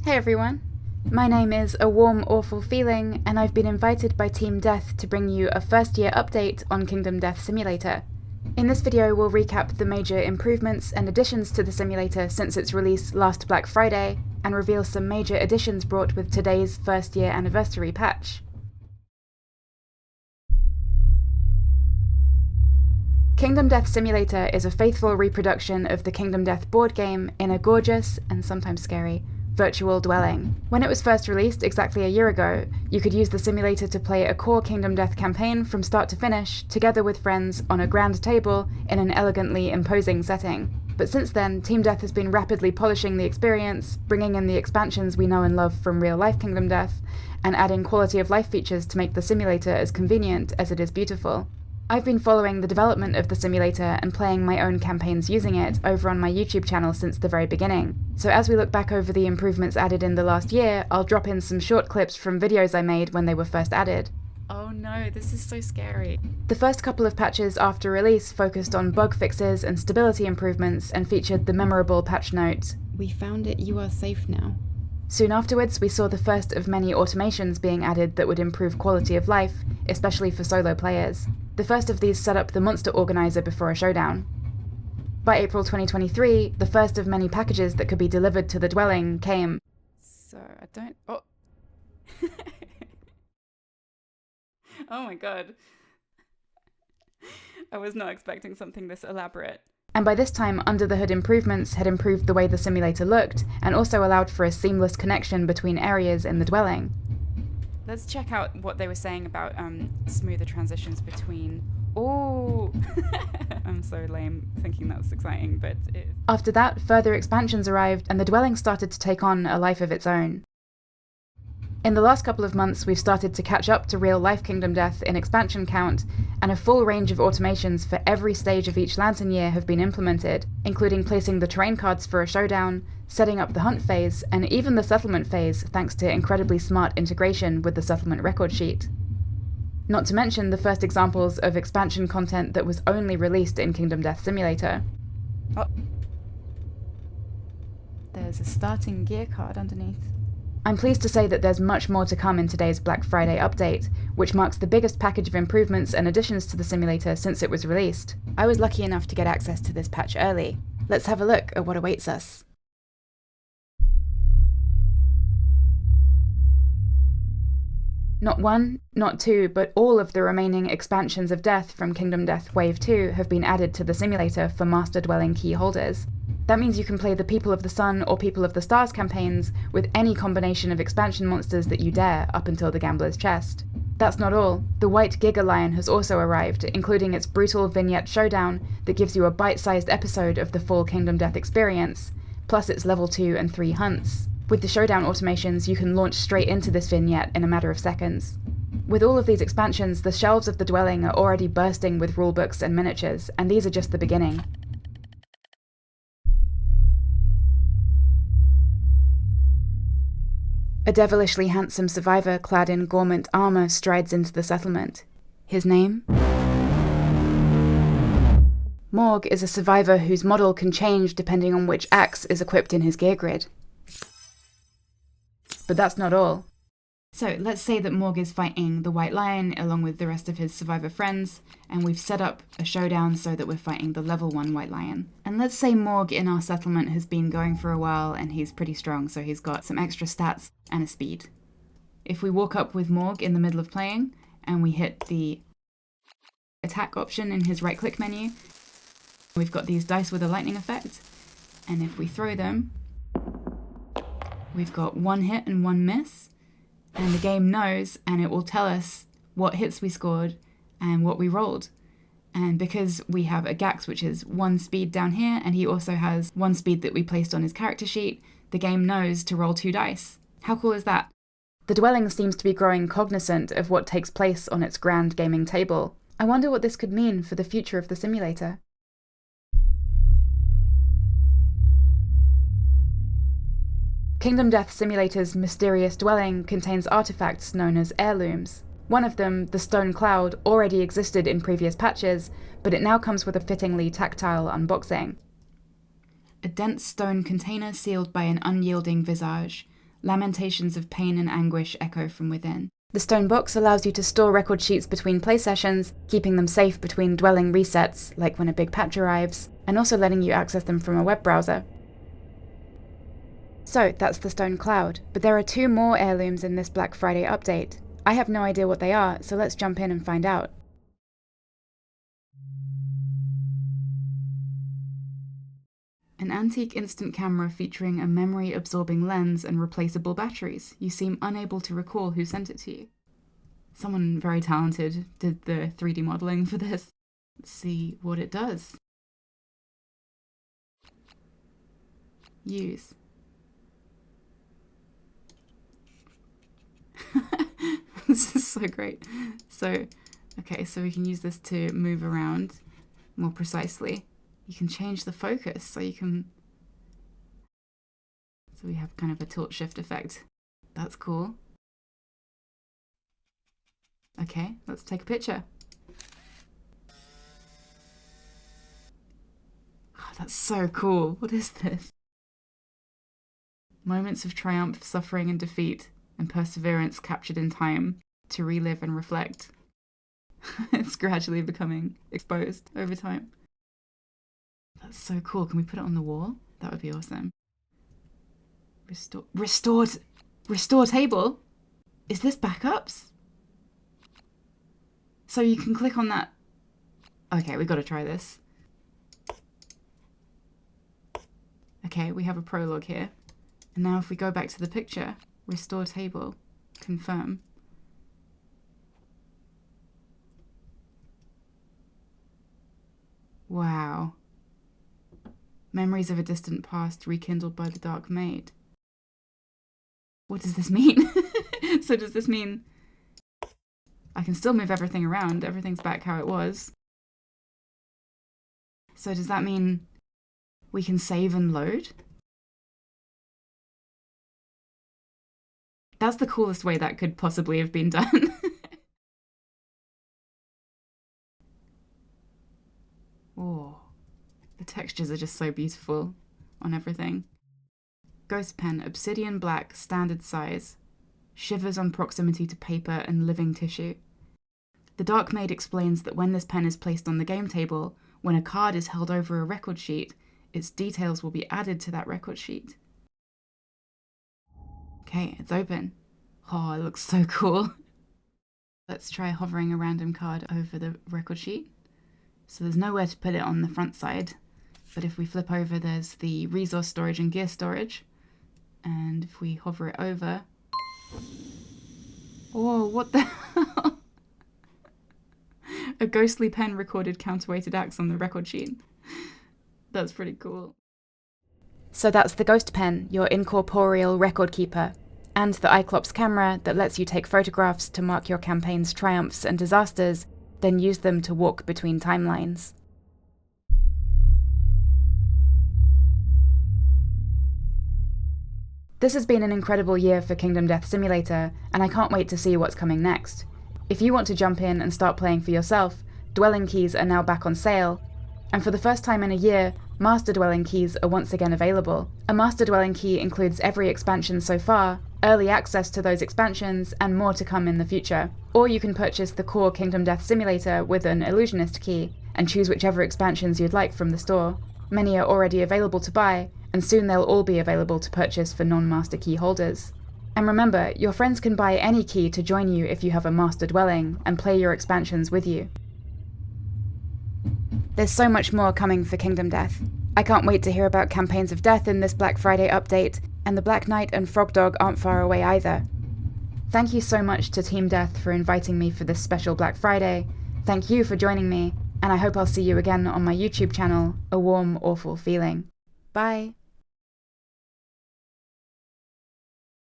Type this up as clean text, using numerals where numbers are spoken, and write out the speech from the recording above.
Hey everyone, my name is A Warm Awful Feeling, and I've been invited by Team Death to bring you a first year update on Kingdom Death Simulator. In this video we'll recap the major improvements and additions to the simulator since its release last Black Friday, and reveal some major additions brought with today's first year anniversary patch. Kingdom Death Simulator is a faithful reproduction of the Kingdom Death board game in a gorgeous, and sometimes scary, virtual dwelling. When it was first released exactly a year ago, you could use the simulator to play a core Kingdom Death campaign from start to finish, together with friends on a grand table in an elegantly imposing setting. But since then, Team Death has been rapidly polishing the experience, bringing in the expansions we know and love from real-life Kingdom Death, and adding quality of life features to make the simulator as convenient as it is beautiful. I've been following the development of the simulator and playing my own campaigns using it over on my YouTube channel since the very beginning. So as we look back over the improvements added in the last year, I'll drop in some short clips from videos I made when they were first added. Oh no, this is so scary. The first couple of patches after release focused on bug fixes and stability improvements and featured the memorable patch note, "We found it, you are safe now." Soon afterwards, we saw the first of many automations being added that would improve quality of life, especially for solo players. The first of these set up the monster organizer before a showdown. By April 2023, the first of many packages that could be delivered to the dwelling came. Oh my god. I was not expecting something this elaborate. And by this time, under-the-hood improvements had improved the way the simulator looked, and also allowed for a seamless connection between areas in the dwelling. Let's check out what they were saying about smoother transitions between... Oh, I'm so lame thinking that's exciting, but it... After that, further expansions arrived, and the dwelling started to take on a life of its own. In the last couple of months, we've started to catch up to real-life Kingdom Death in expansion count, and a full range of automations for every stage of each lantern year have been implemented, including placing the terrain cards for a showdown, setting up the hunt phase, and even the settlement phase thanks to incredibly smart integration with the settlement record sheet. Not to mention the first examples of expansion content that was only released in Kingdom Death Simulator. Oh. There's a starting gear card underneath. I'm pleased to say that there's much more to come in today's Black Friday update, which marks the biggest package of improvements and additions to the simulator since it was released. I was lucky enough to get access to this patch early. Let's have a look at what awaits us. Not one, not two, but all of the remaining expansions of Death from Kingdom Death Wave 2 have been added to the simulator for Master Dwelling key holders. That means you can play the People of the Sun or People of the Stars campaigns with any combination of expansion monsters that you dare up until the Gambler's Chest. That's not all. The White Giga Lion has also arrived, including its brutal vignette showdown that gives you a bite-sized episode of the full Kingdom Death experience, plus its level 2 and 3 hunts. With the showdown automations, you can launch straight into this vignette in a matter of seconds. With all of these expansions, the shelves of the dwelling are already bursting with rulebooks and miniatures, and these are just the beginning. A devilishly handsome survivor clad in Gormant armor strides into the settlement. His name? Morg is a survivor whose model can change depending on which axe is equipped in his gear grid. But that's not all. So let's say that Morg is fighting the White Lion along with the rest of his survivor friends, and we've set up a showdown so that we're fighting the level 1 White Lion. And let's say Morg in our settlement has been going for a while and he's pretty strong, so he's got some extra stats and a speed. If we walk up with Morg in the middle of playing and we hit the attack option in his right click menu, we've got these dice with a lightning effect, and if we throw them, we've got 1 hit and 1 miss. And the game knows, and it will tell us what hits we scored and what we rolled. And because we have a Gax, which is 1 speed down here, and he also has 1 speed that we placed on his character sheet, the game knows to roll 2 dice. How cool is that? The dwelling seems to be growing cognizant of what takes place on its grand gaming table. I wonder what this could mean for the future of the simulator. Kingdom Death Simulator's mysterious dwelling contains artifacts known as heirlooms. One of them, the Stone Cloud, already existed in previous patches, but it now comes with a fittingly tactile unboxing. A dense stone container sealed by an unyielding visage, Lamentations of pain and anguish echo from within. The stone box allows you to store record sheets between play sessions, keeping them safe between dwelling resets, like when a big patch arrives, and also letting you access them from a web browser. So, that's the stone cloud, but there are 2 more heirlooms in this Black Friday update. I have no idea what they are, so let's jump in and find out. An antique instant camera featuring a memory-absorbing lens and replaceable batteries. You seem unable to recall who sent it to you. Someone very talented did the 3D modeling for this. Let's see what it does. Use. This is so great. So we can use this to move around more precisely. You can change the focus, so we have kind of a tilt shift effect. That's cool. Okay, let's take a picture. Oh, that's so cool. What is this? Moments of triumph, suffering and defeat, and perseverance captured in time to relive and reflect. It's gradually becoming exposed over time. That's so cool. Can we put it on the wall? That would be awesome. Restore table? Is this backups? So you can click on that. Okay, we gotta try this. Okay, we have a prologue here. And now if we go back to the picture, restore table, confirm. Wow. Memories of a distant past rekindled by the dark maid. What does this mean? So does this mean I can still move everything around, everything's back how it was? So does that mean we can save and load? That's the coolest way that could possibly have been done. Oh, the textures are just so beautiful on everything. Ghost pen, obsidian black, standard size. Shivers on proximity to paper and living tissue. The Dark Maid explains that when this pen is placed on the game table, when a card is held over a record sheet, its details will be added to that record sheet. Okay, it's open. Oh, it looks so cool. Let's try hovering a random card over the record sheet. So there's nowhere to put it on the front side, but if we flip over, there's the resource storage and gear storage. And if we hover it over... Oh, what the hell? A ghostly pen recorded counterweighted acts on the record sheet. That's pretty cool. So that's the ghost pen, your incorporeal record keeper, and the Cyclops camera that lets you take photographs to mark your campaign's triumphs and disasters, then use them to walk between timelines. This has been an incredible year for Kingdom Death Simulator, and I can't wait to see what's coming next. If you want to jump in and start playing for yourself, dwelling keys are now back on sale, and for the first time in a year, master dwelling keys are once again available. A master dwelling key includes every expansion so far, early access to those expansions, and more to come in the future. Or you can purchase the core Kingdom Death Simulator with an illusionist key, and choose whichever expansions you'd like from the store. Many are already available to buy, and soon they'll all be available to purchase for non-master key holders. And remember, your friends can buy any key to join you if you have a master dwelling, and play your expansions with you. There's so much more coming for Kingdom Death. I can't wait to hear about campaigns of death in this Black Friday update, and the Black Knight and Frog Dog aren't far away either. Thank you so much to Team Death for inviting me for this special Black Friday. Thank you for joining me, and I hope I'll see you again on my YouTube channel, A Warm, Awful Feeling. Bye!